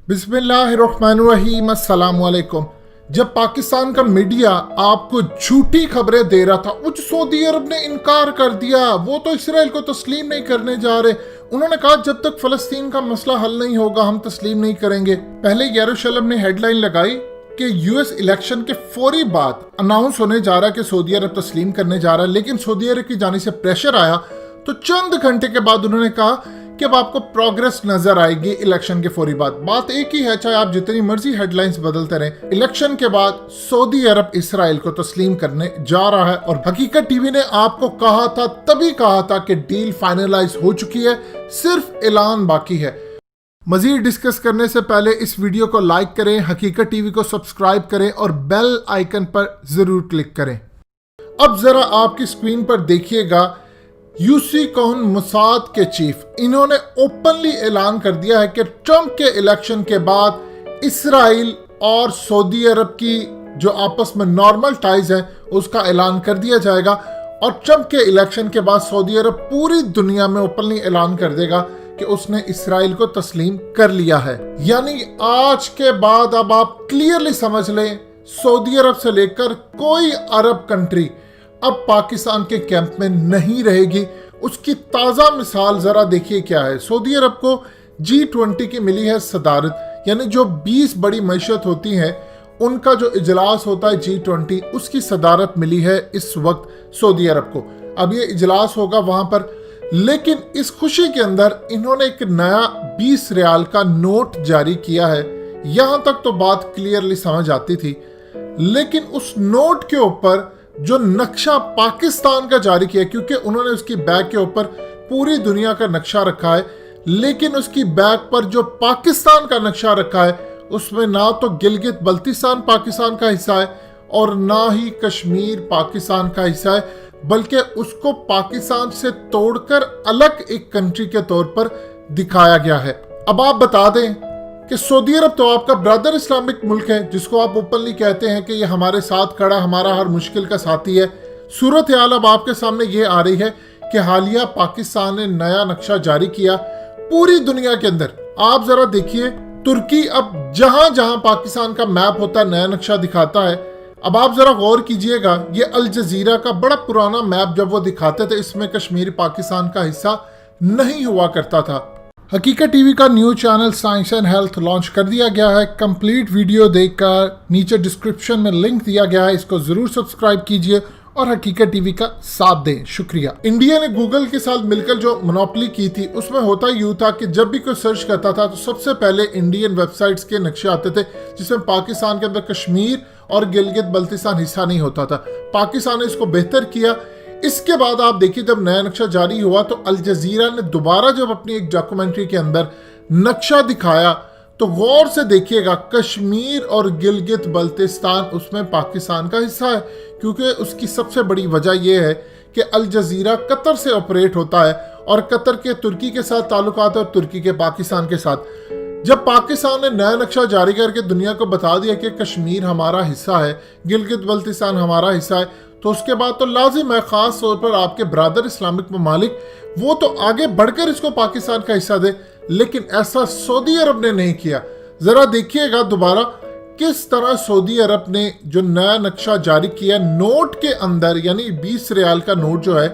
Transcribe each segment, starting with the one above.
बिस्मिल्लाहिर्रहमानिर्रहीम, अस्सलाम वालेकुम। जब पाकिस्तान का मीडिया आपको झूठी खबरें दे रहा था, उस सऊदी अरब ने इनकार कर दिया, वो तो इसराइल को तस्लीम नहीं करने जा रहे। उन्होंने कहा जब तक फलस्तीन का मसला हल नहीं होगा हम तस्लीम नहीं करेंगे। पहले यरूशलेम ने हेडलाइन लगाई कि यूएस इलेक्शन के फौरी बाद अनाउंस होने जा रहा है कि सऊदी अरब तस्लीम करने जा रहा है, लेकिन सऊदी अरब की जानिब से प्रेशर आया तो चंद घंटे के बाद उन्होंने कहा कि अब आपको प्रोग्रेस नजर आएगी इलेक्शन के फौरी बाद। बात एक ही है, चाहे आप जितनी मर्जी हेडलाइंस बदलते रहें, इलेक्शन के बाद सऊदी अरब इसराइल को तस्लीम करने जा रहा है। और हकीकत टीवी ने आपको कहा था, तभी कहा था कि डील फाइनलाइज हो चुकी है, सिर्फ ऐलान बाकी है। मजीद डिस्कस करने से पहले इस वीडियो को लाइक करें, हकीकत टीवी को सब्सक्राइब करें और बेल आइकन पर जरूर क्लिक करें। अब जरा आपकी स्क्रीन पर देखिएगा, यूसी कोहन मोसाद के चीफ, इन्होंने ओपनली ऐलान कर दिया है कि ट्रंप के इलेक्शन के बाद इसराइल और सऊदी अरब की जो आपस में नॉर्मल टाइज है उसका ऐलान कर दिया जाएगा। और ट्रंप के इलेक्शन के बाद सऊदी अरब पूरी दुनिया में ओपनली ऐलान कर देगा कि उसने इसराइल को तस्लीम कर लिया है। यानी आज के बाद अब आप क्लियरली समझ लें, सऊदी अरब से लेकर कोई अरब कंट्री अब पाकिस्तान के कैंप में नहीं रहेगी। उसकी ताज़ा मिसाल ज़रा देखिए क्या है। सऊदी अरब को G20 की मिली है सदारत, यानी जो 20 बड़ी मईशत होती हैं उनका जो इजलास होता है G20, उसकी सदारत मिली है इस वक्त सऊदी अरब को। अब ये इजलास होगा वहाँ पर, लेकिन इस खुशी के अंदर इन्होंने एक नया 20 रियाल का नोट जारी किया है। यहाँ तक तो बात क्लियरली समझ आती थी, लेकिन उस नोट के ऊपर जो नक्शा पाकिस्तान का जारी किया, क्योंकि उन्होंने उसकी बैग के ऊपर पूरी दुनिया का नक्शा रखा है, लेकिन उसकी बैग पर जो पाकिस्तान का नक्शा रखा है उसमें ना तो गिलगित बल्तिस्तान पाकिस्तान का हिस्सा है और ना ही कश्मीर पाकिस्तान का हिस्सा है, बल्कि उसको पाकिस्तान से तोड़कर अलग एक कंट्री के तौर पर दिखाया गया है। अब आप बता दें कि सऊदी अरब तो आपका ब्रदर इस्लामिक मुल्क है, जिसको आप ओपनली कहते हैं कि ये हमारे साथ खड़ा, हमारा हर मुश्किल का साथी है। सूरत हाल अब आपके सामने ये आ रही है कि हालिया पाकिस्तान ने नया नक्शा जारी किया पूरी दुनिया के अंदर। आप जरा देखिए, तुर्की अब जहां जहां पाकिस्तान का मैप होता है नया नक्शा दिखाता है। अब आप जरा गौर कीजिएगा, ये अल जजीरा का बड़ा पुराना मैप जब वो दिखाते थे, इसमें कश्मीर पाकिस्तान का हिस्सा नहीं हुआ करता था। हकीकत टीवी का new channel science and health launch कर दिया गया है। कंप्लीट वीडियो देखकर नीचे डिस्क्रिप्शन में लिंक दिया गया है, इसको जरूर सब्सक्राइब कीजिए और हकीकत टीवी का साथ दें। शुक्रिया। इंडिया ने गूगल के साथ मिलकर जो मोनोपोली की थी, उसमें होता यूं था कि जब भी कोई सर्च करता था तो सबसे पहले इंडियन वेबसाइट्स के नक्शे आते थे, जिसमें पाकिस्तान के अंदर कश्मीर और गिलगित बल्तिस्तान हिस्सा नहीं होता था। पाकिस्तान ने इसको बेहतर किया। इसके बाद आप देखिए, जब नया नक्शा जारी हुआ तो अल जजीरा ने दोबारा जब अपनी एक डॉक्यूमेंट्री के अंदर नक्शा दिखाया तो गौर से देखिएगा, कश्मीर और गिलगित बल्तिस्तान उसमें पाकिस्तान का हिस्सा है, क्योंकि उसकी सबसे बड़ी वजह यह है कि अल जजीरा कतर से ऑपरेट होता है और कतर के तुर्की के साथ ताल्लुकात है और तुर्की के पाकिस्तान के साथ। जब पाकिस्तान ने नया नक्शा जारी करके दुनिया को बता दिया कि कश्मीर हमारा हिस्सा है, गिलगित बल्तिस्तान हमारा हिस्सा है, तो उसके बाद तो लाजिम है खास तौर पर आपके ब्रदर इस्लामिक ममालिक वो तो आगे बढ़कर इसको पाकिस्तान का हिस्सा दे, लेकिन ऐसा सऊदी अरब ने नहीं किया। जरा देखिएगा दोबारा किस तरह सऊदी अरब ने जो नया नक्शा जारी किया नोट के अंदर, यानी 20 रियाल का नोट जो है,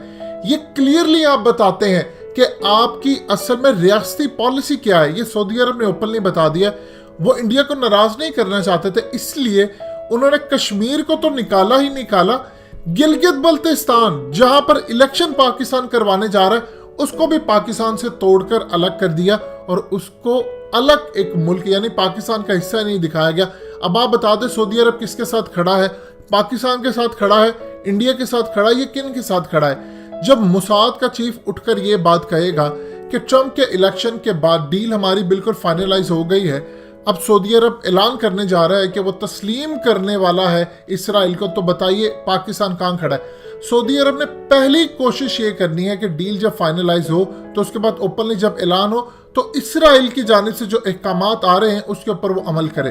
ये क्लियरली आप बताते हैं कि आपकी असल में रियासती पॉलिसी क्या है। ये सऊदी अरब ने ओपनली बता दिया। वो इंडिया को नाराज नहीं करना चाहते थे, इसलिए उन्होंने कश्मीर को तो निकाला ही निकाला, गिलगित बल्तिस्तान जहां पर इलेक्शन पाकिस्तान करवाने जा रहा है उसको भी पाकिस्तान से तोड़कर अलग कर दिया और उसको अलग एक मुल्क यानी पाकिस्तान का हिस्सा नहीं दिखाया गया। अब आप बता दें सऊदी अरब किसके साथ खड़ा है? पाकिस्तान के साथ खड़ा है, इंडिया के साथ खड़ा है, ये किन के साथ खड़ा है? जब मोसाद का चीफ उठकर ये बात कहेगा कि ट्रंप के इलेक्शन के बाद डील हमारी बिल्कुल फाइनलाइज हो गई है, अब सऊदी अरब ऐलान करने जा रहा है कि वो तस्लीम करने वाला है इसराइल को, तो बताइए पाकिस्तान कहाँ खड़ा है? सऊदी अरब ने पहली कोशिश ये करनी है कि डील जब फाइनलाइज हो तो उसके बाद ओपनली जब ऐलान हो तो इसराइल की जानिब से जो अहकामात आ रहे हैं उसके ऊपर वो अमल करे।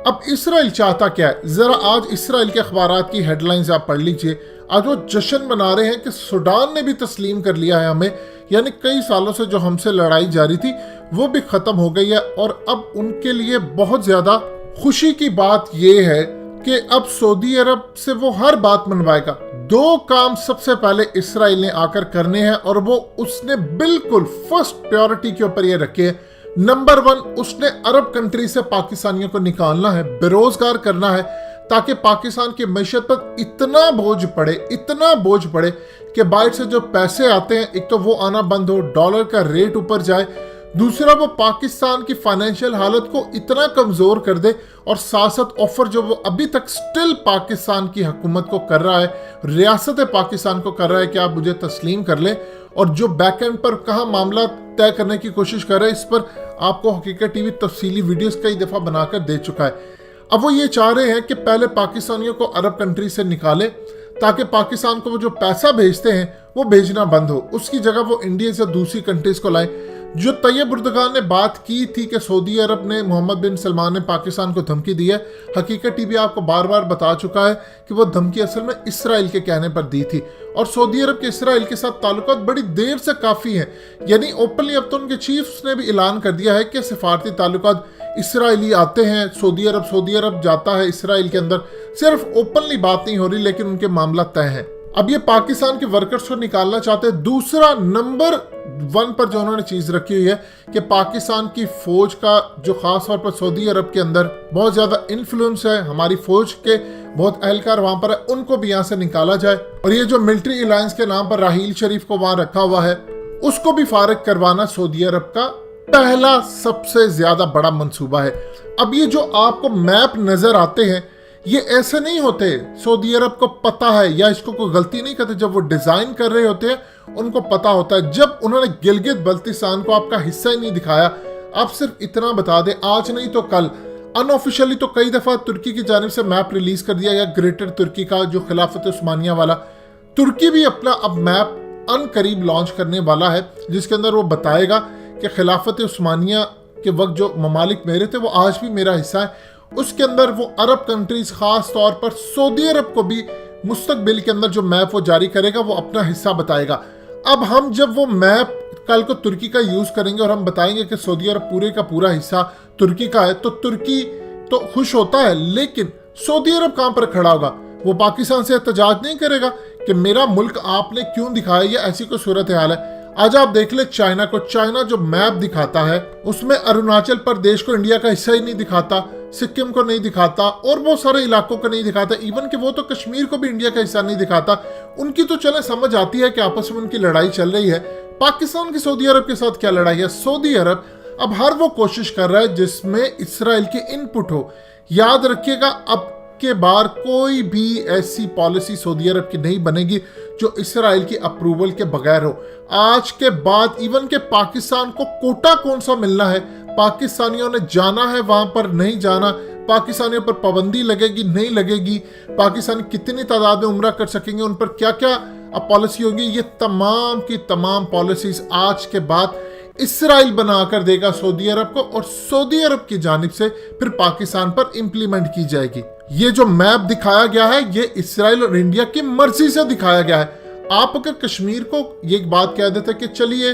अब इसराइल चाहता क्या है? जरा आज इसराइल के अखबारात की हेडलाइंस आप पढ़ लीजिए। आज वो जश्न मना रहे हैं कि सूडान ने भी तस्लीम कर लिया है हमें, यानी कई सालों से जो हमसे लड़ाई जारी थी وہ بھی ختم ہو گئی ہے، اور اب ان کے لیے بہت زیادہ خوشی کی بات یہ ہے کہ اب سعودی عرب سے وہ ہر بات منوائے گا۔ 2 کام سب سے پہلے اسرائیل نے آ کر کرنے ہیں، اور وہ اس نے بالکل فرسٹ پریورٹی کے اوپر یہ رکھے ہیں۔ نمبر 1، اس نے عرب کنٹری سے پاکستانیوں کو نکالنا ہے، بے روزگار کرنا ہے، تاکہ پاکستان کی معیشت پر اتنا بوجھ پڑے کہ باہر سے جو پیسے آتے ہیں ایک تو وہ آنا بند ہو، ڈالر کا ریٹ اوپر جائے، دوسرا وہ پاکستان کی فائنینشیل حالت کو اتنا کمزور کر دے، اور سیاست آفر جو وہ ابھی تک سٹل پاکستان کی حکومت کو کر رہا ہے، ریاست پاکستان کو کر رہا ہے کہ آپ مجھے تسلیم کر لیں، اور جو بیک اینڈ پر کہاں معاملہ طے کرنے کی کوشش کر رہے ہیں، اس پر آپ کو حقیقت ٹی وی تفصیلی ویڈیوز کئی دفعہ بنا کر دے چکا ہے۔ اب وہ یہ چاہ رہے ہیں کہ پہلے پاکستانیوں کو عرب کنٹری سے نکالے، تاکہ پاکستان کو وہ جو پیسہ بھیجتے ہیں وہ بھیجنا بند ہو، اس کی جگہ وہ انڈیا سے دوسری کنٹریز کو لائیں۔ جو طیب اردگان نے بات کی تھی کہ سعودی عرب نے، محمد بن سلمان نے پاکستان کو دھمکی دی ہے، حقیقت ٹی وی آپ کو بار بار بتا چکا ہے کہ وہ دھمکی اصل میں اسرائیل کے کہنے پر دی تھی، اور سعودی عرب کے اسرائیل کے ساتھ تعلقات بڑی دیر سے کافی ہیں، یعنی اوپنلی اب تو ان کے چیفز نے بھی اعلان کر دیا ہے کہ سفارتی تعلقات اسرائیلی آتے ہیں سعودی عرب جاتا ہے اسرائیل کے اندر، صرف اوپنلی بات نہیں ہو رہی لیکن ان کے معاملہ طے ہیں۔ اب یہ پاکستان کے ورکرز کو نکالنا چاہتے ہیں۔ دوسرا نمبر 1 پر جو انہوں نے چیز رکھی ہوئی ہے کہ پاکستان کی فوج کا جو خاص طور پر سعودی عرب کے اندر بہت زیادہ انفلوئنس ہے، ہماری فوج کے بہت اہلکار وہاں پر ہے، ان کو بھی یہاں سے نکالا جائے، اور یہ جو ملٹری الائنس کے نام پر راحیل شریف کو وہاں رکھا ہوا ہے اس کو بھی فارغ کروانا سعودی عرب کا پہلا سب سے زیادہ بڑا منصوبہ ہے۔ اب یہ جو آپ کو میپ نظر آتے ہیں یہ ایسے نہیں ہوتے، سعودی عرب کو پتا ہے، یا اس کو کوئی غلطی نہیں کرتے، جب وہ ڈیزائن کر رہے ہوتے ہیں ان کو پتا ہوتا ہے۔ جب انہوں نے گلگت بلتستان کو آپ کا حصہ ہی نہیں دکھایا، آپ صرف اتنا بتا دیں، آج نہیں تو کل ان آفیشلی تو کئی دفعہ ترکی کی جانب سے میپ ریلیز کر دیا گیا، گریٹر ترکی کا جو خلافت عثمانیہ والا، ترکی بھی اپنا اب میپ ان قریب لانچ کرنے والا ہے، جس کے اندر وہ بتائے گا کہ خلافت عثمانیہ کے وقت جو ممالک میرے تھے وہ آج بھی میرا حصہ ہے۔ اس کے اندر وہ عرب کنٹریز، خاص طور پر سعودی عرب کو بھی مستقبل کے اندر جو میپ وہ جاری کرے گا وہ اپنا حصہ بتائے گا۔ اب ہم جب وہ میپ کل کو ترکی کا یوز کریں گے اور ہم بتائیں گے کہ سعودی عرب پورے کا پورا حصہ ترکی کا ہے، تو ترکی تو خوش ہوتا ہے، لیکن سعودی عرب کہاں پر کھڑا ہوگا؟ وہ پاکستان سے احتجاج نہیں کرے گا کہ میرا ملک آپ نے کیوں دکھایا، یا ایسی کوئی صورتحال ہے۔ آج آپ دیکھ لیں چائنا کو، چائنا جو میپ دکھاتا ہے اس میں اروناچل پردیش کو انڈیا کا حصہ ہی نہیں دکھاتا، سکم کو نہیں دکھاتا، اور بہت سارے علاقوں کو نہیں دکھاتا، ایون کہ وہ تو کشمیر کو بھی انڈیا کا حصہ نہیں دکھاتا۔ ان کی تو چلیں سمجھ آتی ہے کہ آپس میں ان کی لڑائی چل رہی ہے، پاکستان کی سعودی عرب کے ساتھ کیا لڑائی ہے؟ سعودی عرب اب ہر وہ کوشش کر رہا ہے جس میں اسرائیل کی ان پٹ ہو۔ یاد رکھیے گا اب کے بار کوئی بھی ایسی پالیسی سعودی عرب کی نہیں بنے گی جو اسرائیل کی اپروول کے بغیر ہو۔ آج کے بعد ایون کہ پاکستان کو کوٹا کون سا ملنا ہے، پاکستانیوں نے جانا ہے وہاں پر نہیں جانا، پاکستانیوں پر پابندی لگے گی نہیں لگے گی، پاکستانی کتنی تعداد میں عمرہ کر سکیں گے، ان پر کیا کیا پالیسی ہوگی، یہ تمام کی تمام پالیسیز آج کے بعد اسرائیل بنا کر دے گا سعودی عرب کو، اور سعودی عرب کی جانب سے پھر پاکستان پر امپلیمنٹ کی جائے گی۔ یہ جو میپ دکھایا گیا ہے یہ اسرائیل اور انڈیا کی مرضی سے دکھایا گیا ہے۔ آپ اگر کشمیر کو یہ بات کہہ دیتے کہ چلیے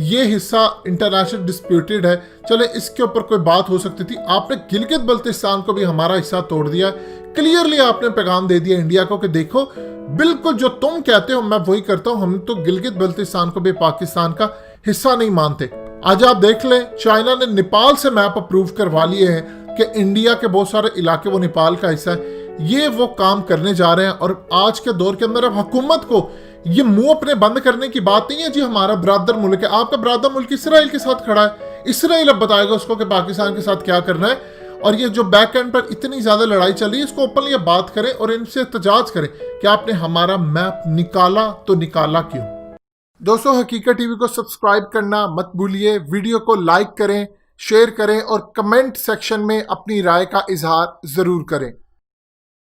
یہ حصہ انٹرنیشنل ڈسپیوٹیڈ ہے، چلے اس کے اوپر کوئی بات ہو سکتی تھی، آپ نے گلگت بلتستان کو بھی ہمارا حصہ توڑ دیا، کلیئرلی آپ نے پیغام دے دیا انڈیا کو کہ دیکھو بالکل جو تم کہتے ہو میں وہی کرتا ہوں، ہم تو گلگت بلتستان کو بھی پاکستان کا حصہ نہیں مانتے۔ آج آپ دیکھ لیں چائنا نے نیپال سے میپ اپروو کروا لیے ہیں کہ انڈیا کے بہت سارے علاقے وہ نیپال کا حصہ ہے۔ یہ وہ کام کرنے جا رہے ہیں، اور آج کے دور کے اندر اب حکومت کو یہ منہ اپنے بند کرنے کی بات نہیں ہے جی ہمارا برادر ملک ہے، آپ کا برادر ملک اسرائیل کے ساتھ کھڑا ہے، اسرائیل اب بتائے گا اس کو کہ پاکستان کے ساتھ کیا کرنا ہے۔ اور یہ جو بیک اینڈ پر اتنی زیادہ لڑائی چل رہی ہے اس کو اوپنلی بات کریں اور ان سے احتجاج کریں کہ آپ نے ہمارا میپ نکالا تو نکالا کیوں۔ دوستو حقیقت ٹی وی کو سبسکرائب کرنا مت بھولیے، ویڈیو کو لائک کریں، شیئر کریں اور کمنٹ سیکشن میں اپنی رائے کا اظہار ضرور کریں۔